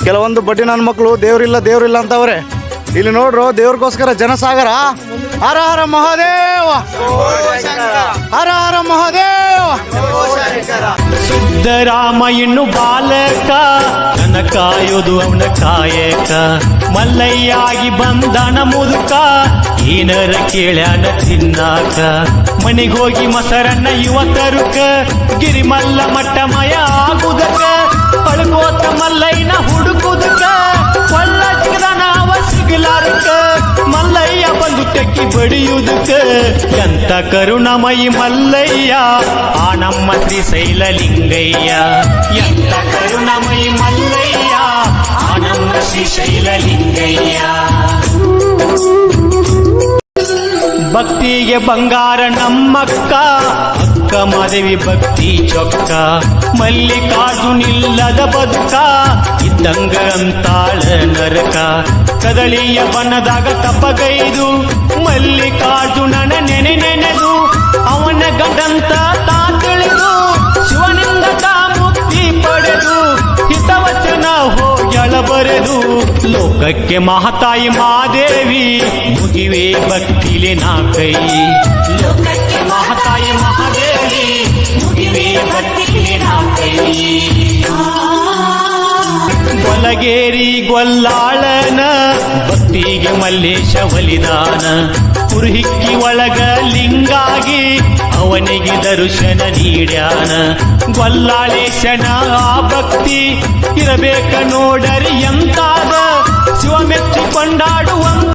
ಕೆಲವೊಂದು ಬಡ್ಡಿ ನನ್ನ ಮಕ್ಕಳು ದೇವ್ರಿಲ್ಲ ಅಂತವ್ರೆ. ಇಲ್ಲಿ ನೋಡ್ರು, ದೇವ್ರಿಗೋಸ್ಕರ ಜನಸಾಗರ. ಹರ ಹರ ಮಹಾದೇವ, ಹರ ಹರ ಮಹಾದೇವ. ಸಿದ್ದರಾಮ ಇನ್ನು ಬಾಲಕ, ನನ್ನ ಕಾಯೋದು ಅವನ ಕಾಯಕ. ಮಲ್ಲಯ್ಯಾಗಿ ಬಂದನ ಮುದುಕ, ಏನರ ಕೇಳ್ಯಾನ ತಿನ್ನಾಕ. ಮನಿಗೋಗಿ ಮೊಸರನ್ನ ಯುವಕರುಕ, ಗಿರಿಮಲ್ಲ ಮಟ್ಟಮಯ ಆಗುದಕ. ಪಳಗೋತ ಮಲ್ಲಯ್ಯನ ಹುಡುಕುದಕ, ಕೊಳ್ಳ ಸಿಗದನ ಅವ ಸಿಗಲಾರಕ. ಮಲ್ಲಯ್ಯ ಬಂದು ತೆಕ್ಕಿ ಬಡಿಯುವುದಕ್ಕ, ಎಂತ ಕರುಣಮಯಿ ಮಲ್ಲಯ್ಯ ಆ ನಮ್ಮ ಶ್ರೀಶೈಲ ಲಿಂಗಯ್ಯ. ಎಂತ ಕರುಣಮಯಿ ಮಲ್ಲಯ್ಯ ಆ ನಮ್ಮ ಶ್ರೀಶೈಲ ಲಿಂಗಯ್ಯ. ಭಕ್ತಿಗೆ ಬಂಗಾರ ನಮ್ಮಕ್ಕ, ಅಕ್ಕ ಮಾದೇವಿ ಭಕ್ತಿ ಚೊಕ್ಕ. ಮಲ್ಲಿಕಾರ್ಜುನಿಲ್ಲದ ಬದುಕ, ಇದ್ದಂಗ ಅಂತಾಳ ನರಕ. ಕದಳಿಯ ಬಣ್ಣದಾಗ ತಪ್ಪಗೈದು, ಮಲ್ಲಿಕಾರ್ಜುನನ ನೆನೆದು. ಅವನ ಗಂಡಂತ ತಾ ತಿಳಿದು, ಶಿವನಿಂದ ತಾ ಮುಕ್ತಿ ಪಡೆದು. ಹಿತವಚನ ಹೋಗ್ಯಳ ಬರೆದು, ಲೋಕಕ್ಕೆ ಮಹಾತಾಯಿ ಮಾದೇವಿ ಮುಗಿವೆ ಭಕ್ತಿಲೆ ನಾ ಕೈ. ಲೋಕಕ್ಕೆ ಮಹಾತಾಯಿ ಮಹಾದೇವಿ ಮುಗಿವೆ ಭಕ್ತಿಲೆ ನಾ ಕೈ. ಗೊಲಗೇರಿ ಗೊಲ್ಲಾಳನ ಭಕ್ತಿಗೆ ಮಲ್ಲೇಶ ಒಲಿದಾನ. ಕುರುಹಿಕ್ಕಿ ಒಳಗ ಲಿಂಗಾಗಿ ಅವನಿಗೆ ದರ್ಶನ ನೀಡ್ಯಾನ. ಗೊಲ್ಲಾಳೇಶನ ಆ ಭಕ್ತಿ ಇರಬೇಕ ನೋಡರಿ ಎಂತಾದ, ಶಿವ ಮೆಚ್ಚಿ ಕೊಂಡಾಡುವಂತ